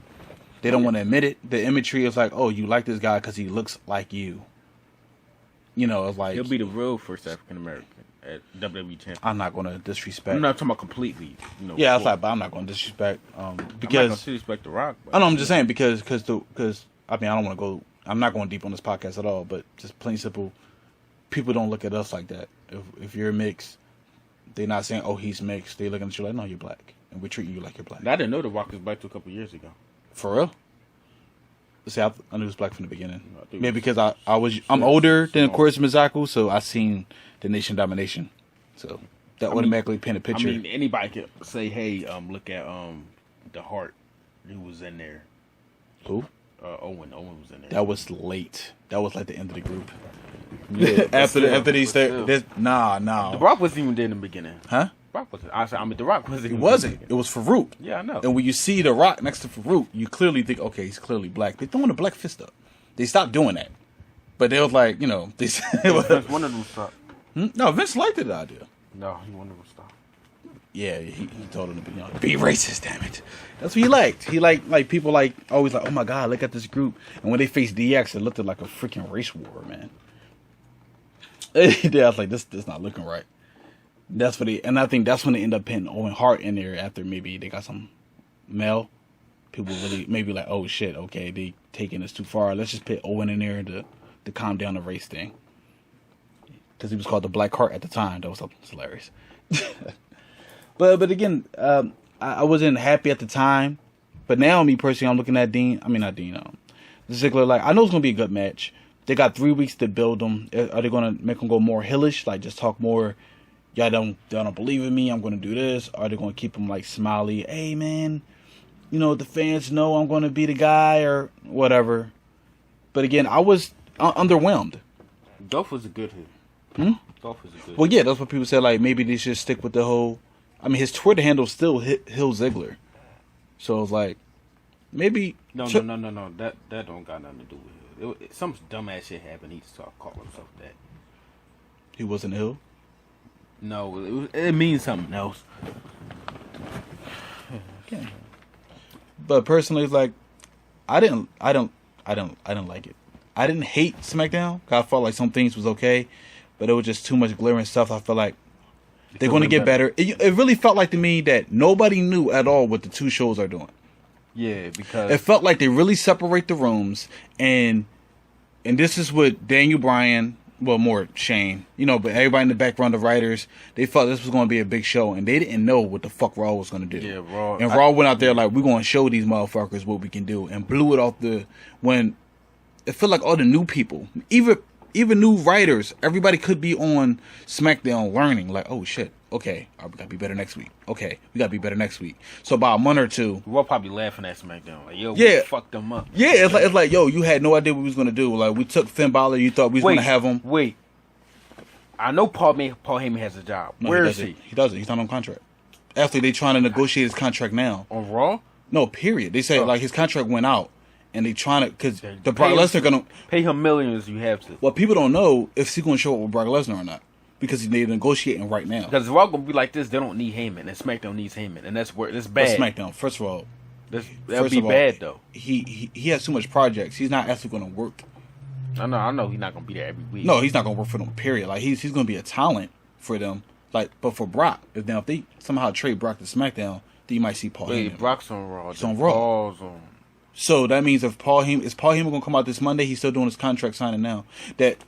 They don't want to admit it. The imagery is like, oh, you like this guy because he looks like you. You know, it's like he'll be the real first African American at WWE champion. I'm not going to disrespect. I'm not talking about completely. Yeah, it's like, but I'm not going to disrespect. Because I'm not going to disrespect The Rock. I know. I'm just saying because I mean, I don't want to go. I'm not going deep on this podcast at all. But just plain simple, people don't look at us like that. If you're mixed, they're not saying, oh, he's mixed. They looking at you like, no, you're black, and we're treating you like you're black. I didn't know The Rock was black till a couple years ago. For real? See, I knew he was black from the beginning. Yeah, because I'm older than, of course, Mizaku, so I seen the Nation Domination. So that automatically paint a picture. I mean, anybody could say, hey, look at the Heart. He was in there. Who? Owen. Owen was in there. That was late. That was like the end of the group. Yeah, after these, nah. The Rock wasn't even there in the beginning. Huh? The Rock wasn't. It wasn't. It was Farouk. Yeah, I know. And when you see The Rock next to Farouk, you clearly think, okay, he's clearly black. They're throwing a black fist up. They stopped doing that. But they was like, they one of them stopped. No, Vince liked the idea. No, he wanted them to stop. Yeah, he told him to be racist, damn it. That's what he liked. He liked people always like, oh my God, look at this group. And when they faced DX, it looked like a freaking race war, man. Yeah, I was like, this not looking right. And I think that's when they end up putting Owen Hart in there after maybe they got some male. People really maybe like, oh shit, okay, they taking this too far. Let's just put Owen in there to calm down the race thing. Because he was called the Black Heart at the time. That was hilarious. But again, I wasn't happy at the time. But now, me personally, I'm looking at Ziggler, like, I know it's going to be a good match. They got 3 weeks to build them. Are they going to make them go more hillish? Like, just talk more, y'all don't believe in me, I'm going to do this? Are they going to keep them, like, smiley? Hey, man, the fans know I'm going to be the guy or whatever. But again, I was underwhelmed. Dolph was a good hit. Dolph was a good. Well, yeah, that's what people said. Like maybe they should stick with the whole. I mean, his Twitter handle still Hill Ziggler, so it's like maybe No. That don't got nothing to do with it. Some dumbass shit happened. He started calling himself that. he wasn't Hill. No, it means something else. Yeah. But personally, it's like I didn't like it. I didn't hate SmackDown. 'Cause I felt like some things was okay, but it was just too much glaring stuff. I felt like they're going to get better. It really felt like to me that nobody knew at all what the two shows are doing. Yeah, because It felt like they really separate the rooms, and this is what Daniel Bryan, well, more Shane, but everybody in the background, the writers, they felt this was going to be a big show, and they didn't know what the fuck Raw was going to do. Yeah, Raw. And Raw went out there like, we're going to show these motherfuckers what we can do, and blew it off when it felt like all the new people, even new writers, everybody could be on SmackDown learning, like, oh shit, okay, we got to be better next week. Okay, we got to be better next week. So about a month or two, We're probably laughing at SmackDown. Like, yo, Yeah. we fucked them up. yeah, it's like, yo, you had no idea what we was going to do. Like, we took Finn Balor, you thought we was going to have him. Wait. I know Paul Heyman has a job. No, Where he is he? doesn't. He doesn't. He's not on contract. Actually, they trying to negotiate his contract now. On Raw? No, period. They say like his contract went out, and they trying to because the Brock Pay him- Lesnar gonna. Pay him millions, you have to. Well, people don't know if he's gonna show up with Brock Lesnar or not because they're negotiating right now. Because if Raw gonna be like this, they don't need Heyman, and SmackDown needs Heyman, and that's where it's But bad. SmackDown, first of all, That'll first be of all, bad though. He has too much projects. He's not actually gonna work. I know he's not gonna be there every week. No, he's not gonna work for them. Period. Like he's gonna be a talent for them. Like, but for Brock, if they somehow trade Brock to SmackDown, then you might see Paul Wait, Heyman. Brock's on Raw. He's on Raw. Paul's on. So that means if Paul Heyman gonna come out this Monday, he's still doing his contract signing now. That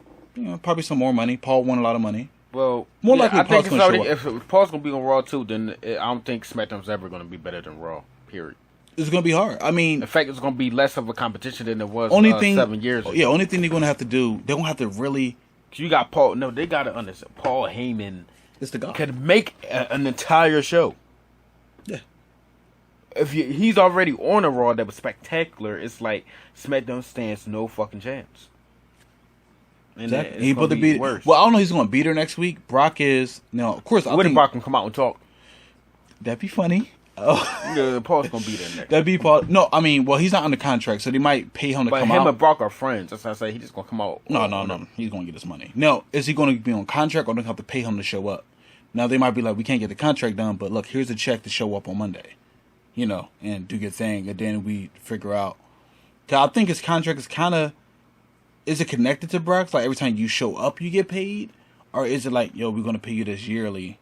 probably some more money. Paul won a lot of money. Well, More likely I Paul's think gonna it's show if Paul's gonna be on Raw too, then I don't think SmackDown's ever gonna be better than Raw. Period. It's gonna be hard. I mean, In fact, it's gonna be less of a competition than it was only thing 7 years ago. Yeah, only thing they're gonna have to do, they're gonna have to really. You got Paul. No, they gotta understand. Paul Heyman It's the guy. could make an entire show. Yeah. If he's already on a Raw that was spectacular, it's like SmackDown stands no fucking chance. And Exactly. it's He gonna put the be beat. worse. Well, I don't know. If he's gonna beat her next week. Brock is of course. I What if think Brock can come out and talk? that'd be funny. Oh, Yeah, Paul's gonna be there next. that'd be Paul. No, I mean, well, he's not under contract, so they might pay him to But come him out. and Brock are friends. That's why I say he's just gonna come out. No. He's gonna get his money. Now, is he gonna be on contract or they have to pay him to show up? Now they might be like, we can't get the contract done, but look, here's a check to show up on Monday, and do your thing, and then we figure out. Cause I think his contract is kind of, is it connected to Brock's? Like every time you show up, you get paid, or is it like, yo, we're gonna pay you this yearly,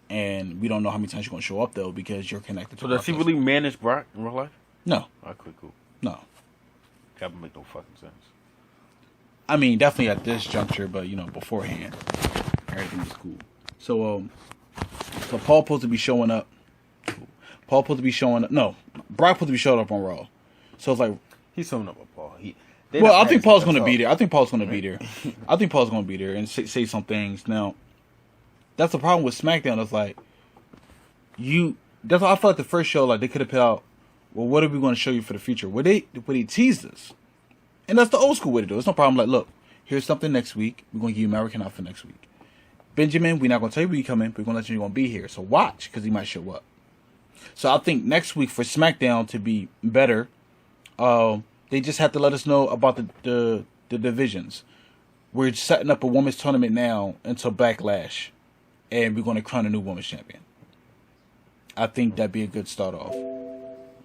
and we don't know how many times you're gonna show up though because you're connected to. So does he Brock really manage Brock in real life? No, Okay, cool. no. That would make no fucking sense. I mean, definitely at this juncture, but beforehand, everything was cool. So Paul supposed to be showing up. Brock supposed to be showing up on Raw. So it's like, He's summing up with Paul. I think Paul's going to be there. I think Paul's going to be there. I think Paul's going to be there and say some things. Now, that's the problem with SmackDown. It's like, that's why I felt like the first show, like, they could have put out, well, what are we going to show you for the future? Where they teased us. And that's the old school way to do it. It's no problem. Like, look, here's something next week. We're going to give you American outfit next week. Benjamin, we're not going to tell you when you come in, but we're going to let you know you're going to be here. So watch, because he might show up. So I think next week for SmackDown to be better, they just have to let us know about the divisions. We're setting up a women's tournament now until Backlash, and we're going to crown a new women's champion. I think that'd be a good start off.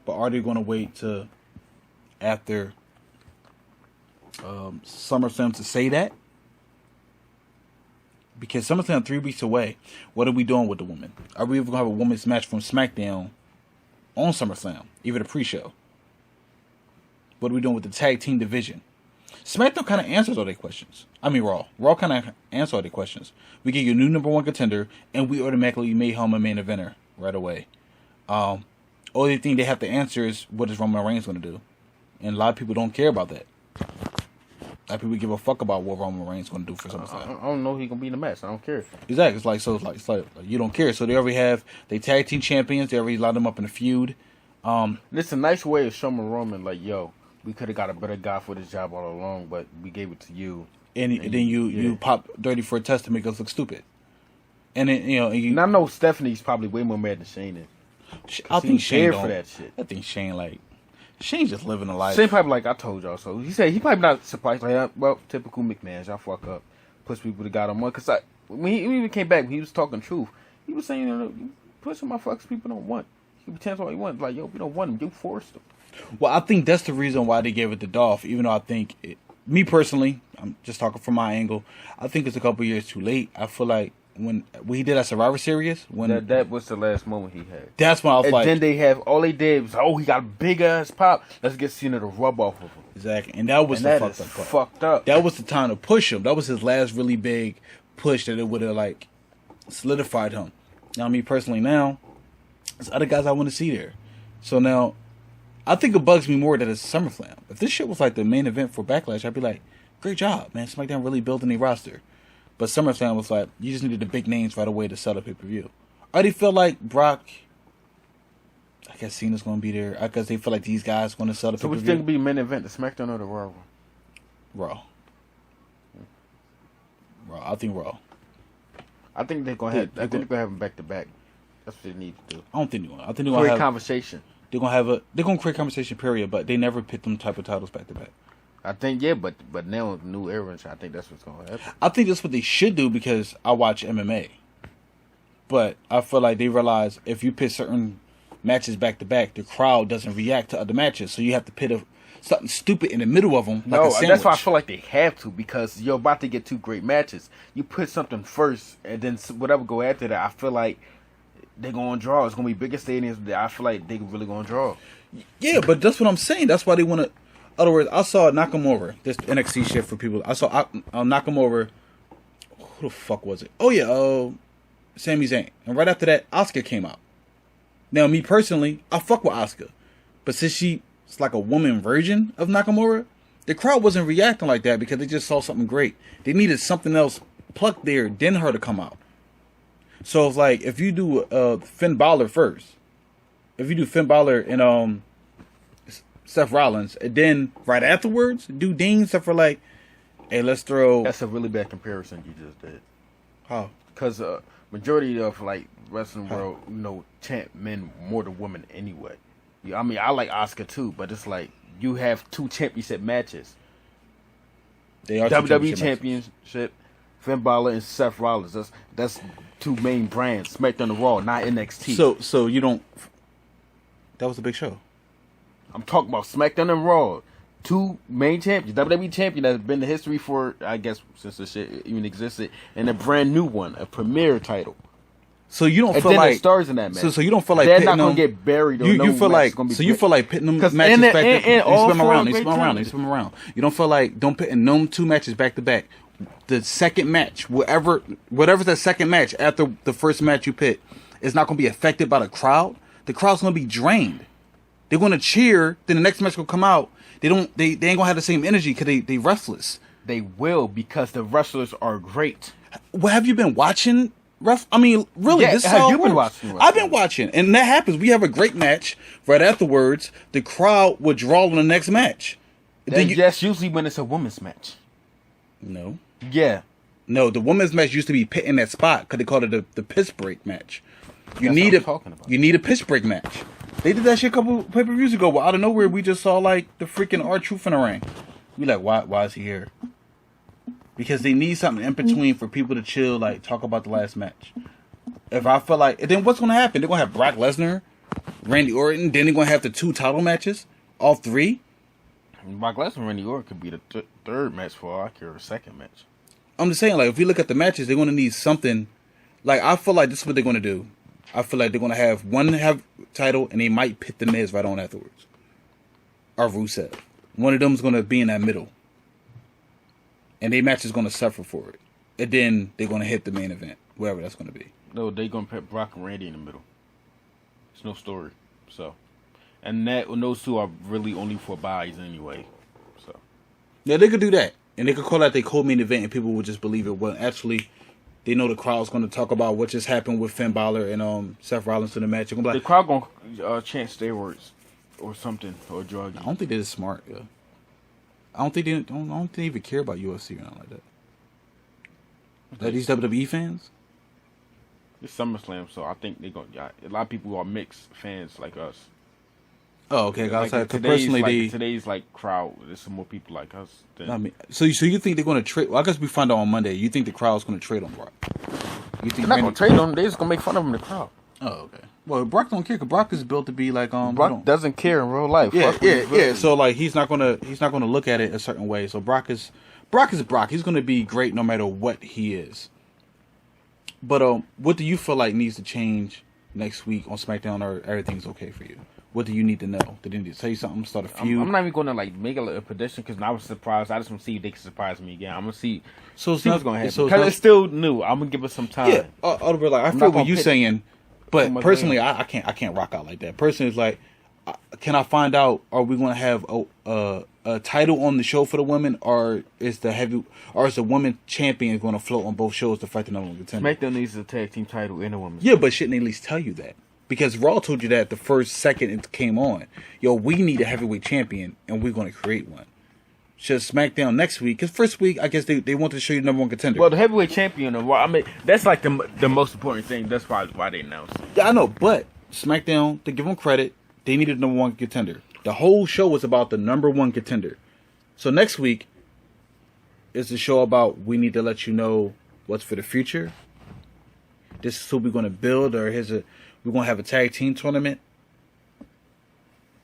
But are they going to wait to after SummerSlam to say that? Because SummerSlam 3 weeks away. What are we doing with the women? Are we ever going to have a women's match from SmackDown on SummerSlam? Even a pre-show? What are we doing with the tag team division? SmackDown kind of answers all their questions. I mean Raw. Raw kind of answers all their questions. We get your new number one contender, and we automatically made him a main eventer right away. Only thing they have to answer is what is Roman Reigns going to do? And a lot of people don't care about that. A lot of people give a fuck about what Roman Reigns is going to do for SummerSlam. I don't know he's gonna be in the match. I don't care. Exactly. It's like you don't care. So they already have they tag team champions. They already lined them up in a feud. It's a nice way of showing Roman, like, yo, we could have got a better guy for this job all along, but we gave it to you. and then you pop Dirty for a test to make us look stupid. And then and I know Stephanie's probably way more mad than Shane is. I think Shane for that shit. I think Shane's just living a life. Shane probably like I told y'all so. He said he probably not surprised like well, typical McMahon, y'all fuck up, push people to God on one. Cause when he even came back, when he was talking truth. He was saying, you push some motherfuckers people don't want. You can pretend all you want. Like, yo, we don't want them. You forced them. Well, I think that's the reason why they gave it to Dolph, even though I think, me personally, I'm just talking from my angle, I think it's a couple years too late. I feel like when he did that Survivor Series, when that was the last moment he had. That's when I was and like... then all they did was, he got a big-ass pop. Let's get Cena to rub off of him. Exactly. And that was the fucked up. That was the time to push him. That was his last really big push that it would have, like, solidified him. Now, me personally now, there's other guys I want to see there. So now, I think it bugs me more that it's SummerSlam. If this shit was like the main event for Backlash, I'd be like, great job, man. SmackDown really building a roster. But SummerSlam was like, you just needed the big names right away to sell the pay-per-view. I already feel like Brock, I guess Cena's going to be there. I guess they feel like these guys are going to sell the pay-per-view. So which thing will be main event, the SmackDown or the Raw? Raw. I think Raw. I think they're gonna have. I think they're gonna have them back to back. That's what they need to do. I don't think they're gonna. I think they're gonna create conversation. They're gonna create conversation. Period. But they never pit them type of titles back to back. I think but now with the new era, I think that's what's gonna happen. I think that's what they should do because I watch MMA. But I feel like they realize if you pit certain matches back to back, the crowd doesn't react to other matches, so you have to pit something stupid in the middle of them. Like a sandwich. That's why I feel like they have to because you're about to get two great matches. You put something first, and then whatever go after that. I feel like they're gonna draw. It's gonna be bigger stadiums. I feel like they really gonna draw. Yeah, but that's what I'm saying. That's why they want to. In other words, I saw Nakamura. This NXT shit for people. I saw Nakamura. Who the fuck was it? Oh yeah, Sami Zayn. And right after that, Asuka came out. Now, me personally, I fuck with Asuka, but since she's like a woman version of Nakamura, the crowd wasn't reacting like that because they just saw something great. They needed something else plucked there, then her to come out. So it's like if you do Finn Bálor first, if you do Finn Bálor and Seth Rollins, and then right afterwards do Dean, except for like, hey, let's throw. That's a really bad comparison you just did. How? Because majority of like wrestling world, champ men more than women anyway. I mean, I like Asuka too, but it's like you have two championship matches. They are WWE Championship, Finn Bálor and Seth Rollins. That's two main brands. SmackDown and Raw, not NXT. So you don't. That was a big show. I'm talking about SmackDown and Raw. Two main champions, WWE champion that's been in history for, I guess, since the shit even existed, and a brand new one, a premier title. So you don't feel like stars in that match. So you don't feel like they're not gonna get buried. You feel like you feel like pitting them matches back to back. They spin them around. You don't feel like pitting them two matches back to back. The second match, whatever's that second match after the first match you pit, is not gonna be affected by the crowd. The crowd's gonna be drained. They're gonna cheer. Then the next match will come out. They ain't gonna have the same energy because they restless. They will because the wrestlers are great. Well, have you been watching? I mean, really, this is how it works. I've been watching, and that happens. We have a great match. Right afterwards, the crowd would draw on the next match. That's usually when it's a women's match. No. Yeah. No, the women's match used to be pit in that spot because they called it the piss break match. You need a piss break match. They did that shit a couple pay-per-views ago. Well, out of nowhere, we just saw like the freaking R-Truth in the ring. We like, why is he here? Because they need something in between for people to chill, like talk about the last match. If I feel like, then what's gonna happen? They're gonna have Brock Lesnar, Randy Orton. Then they're gonna have the two title matches, all three. Brock Lesnar and Randy Orton could be the third match for all I care, or the second match. I'm just saying, like, if we look at the matches, they're gonna need something. Like, I feel like this is what they're gonna do. I feel like they're gonna have one title, and they might pit the Miz right on afterwards, or Rusev. One of them's gonna be in that middle. And their match is going to suffer for it. And then they're going to hit the main event, wherever that's going to be. No, they're going to put Brock and Randy in the middle. It's no story. So, and those two are really only for buys anyway. So, yeah, they could do that. And they could call that their co-main event and people would just believe it. Well, actually, they know the crowd's going to talk about what just happened with Finn Balor and Seth Rollins in the match. Like, the crowd going to chant steroids or something, or drugs. I don't think they're smart, yeah. I don't think they even care about UFC or nothing like that. Are these WWE fans? It's SummerSlam, so I think they're going to... A lot of people are mixed fans like us. Oh, okay. Like, today's like crowd. There's some more people like us. So you think they're going to trade? Well, I guess we find out on Monday. You think the crowd's going to trade on Brock? You think they're not going to trade on him? They're just going to make fun of him in the crowd. Oh, okay. Well, Brock don't care because Brock is built to be like Brock doesn't care in real life. Yeah. So like he's not gonna look at it a certain way. So Brock is Brock. He's gonna be great no matter what he is. But what do you feel like needs to change next week on SmackDown, or everything's okay for you? What do you need to know? Did they need to say something? Start a feud? I'm not even going to like make a prediction because I was surprised. I just want to see if they can surprise me again. I'm gonna see. See what's going to happen because it's still new. I'm gonna give it some time. Yeah, I feel what you're saying, but personally, I can't rock out like that. Personally, it's like, can I find out? Are we going to have a title on the show for the women, or is the women champion going to float on both shows to fight the number one contender? SmackDown needs a tag team title in a women's. Yeah, but shouldn't they at least tell you that? Because Raw told you that the second it came on. Yo, we need a heavyweight champion, and we're going to create one. Should SmackDown next week? Because first week, I guess they want to show you the number one contender. Well, the heavyweight champion of Raw, I mean, that's like the most important thing. That's probably why they announced it. Yeah, I know, but SmackDown, to give them credit, they needed the number one contender. The whole show was about the number one contender. So next week is the show about we need to let you know what's for the future. This is who we're going to build, or we're going to have a tag team tournament.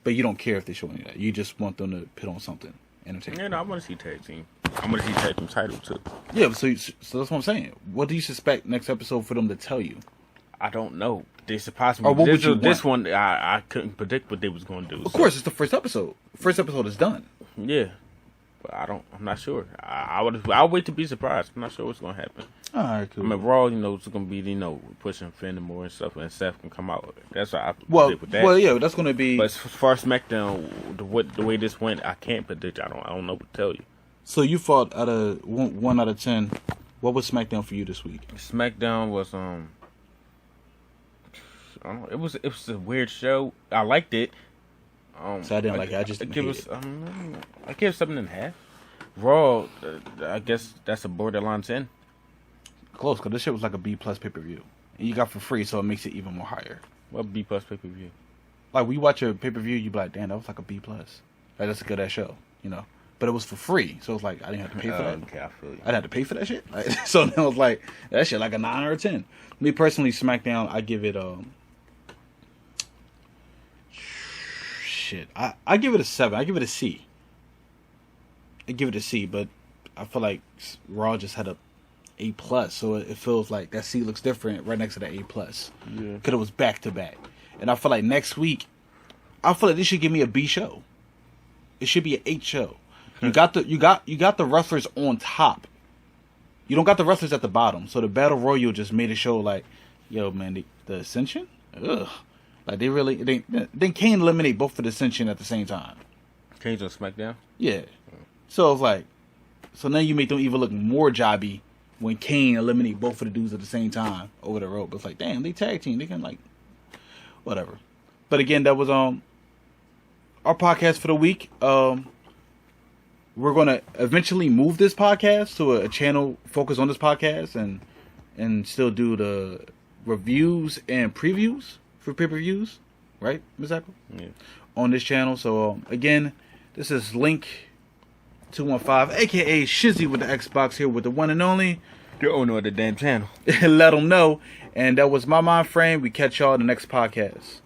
But you don't care if they show any of that. You just want them to put on something. Entertaining. Yeah, no, I want to see tag team. I want to see tag team title too. Yeah, so that's what I'm saying. What do you suspect next episode for them to tell you? I don't know. They surprised me. Or what would you this one, I couldn't predict what they was going to do. Of course, it's the first episode. First episode is done. Yeah, but I'm not sure. I'll wait to be surprised. I'm not sure what's going to happen. All right, cool. I mean, Raw, it's going to be, pushing Finn more and stuff, and Seth can come out. That's what I predict with that. Well, yeah, that's going to be. But as far as SmackDown, the way this went, I can't predict. I don't know what to tell you. So you thought out of 1 out of 10, what was SmackDown for you this week? SmackDown was I don't know, it was a weird show. I liked it. So I didn't like it. I just didn't hate it. I give 7.5. Raw, I guess that's a borderline 10. Close, because this shit was like a B+ pay-per-view. And you got for free, so it makes it even more higher. What B+ pay-per-view? Like, when you watch a pay-per-view, you be like, damn, that was like a B+. Like, that's a good-ass show, But it was for free, so it's like, I didn't have to pay for that. Okay, I feel you. I didn't have to pay for that shit. Like, so then I was like, that shit like a 9 or a 10. Me personally, SmackDown, I give it, I give it a 7. I give it a C. But I feel like Raw just had a A+, so it feels like that C looks different right next to the A+. Yeah. Because it was back to back. And I feel like next week, they should give me a B show. It should be an 8 show. You got the wrestlers on top. You don't got the wrestlers at the bottom. So the Battle Royal just made a show like, yo man, the Ascension? Ugh. Like they can't eliminate both of the Ascension at the same time. Kane's on SmackDown? Yeah. So it's like, so now you make them even look more jobby when Kane eliminate both of the dudes at the same time over the rope. It's like, damn, they tag team. They can whatever. But again, that was our podcast for the week. We're gonna eventually move this podcast to a channel focused on this podcast and still do the reviews and previews for pay-per-views, right, Ms. Echo? Yeah. On this channel. So again, this is Link 215, aka Shizzy with the Xbox, here with the one and only, the owner of the damn channel. Let them know. And that was my mind frame. We catch y'all in the next podcast.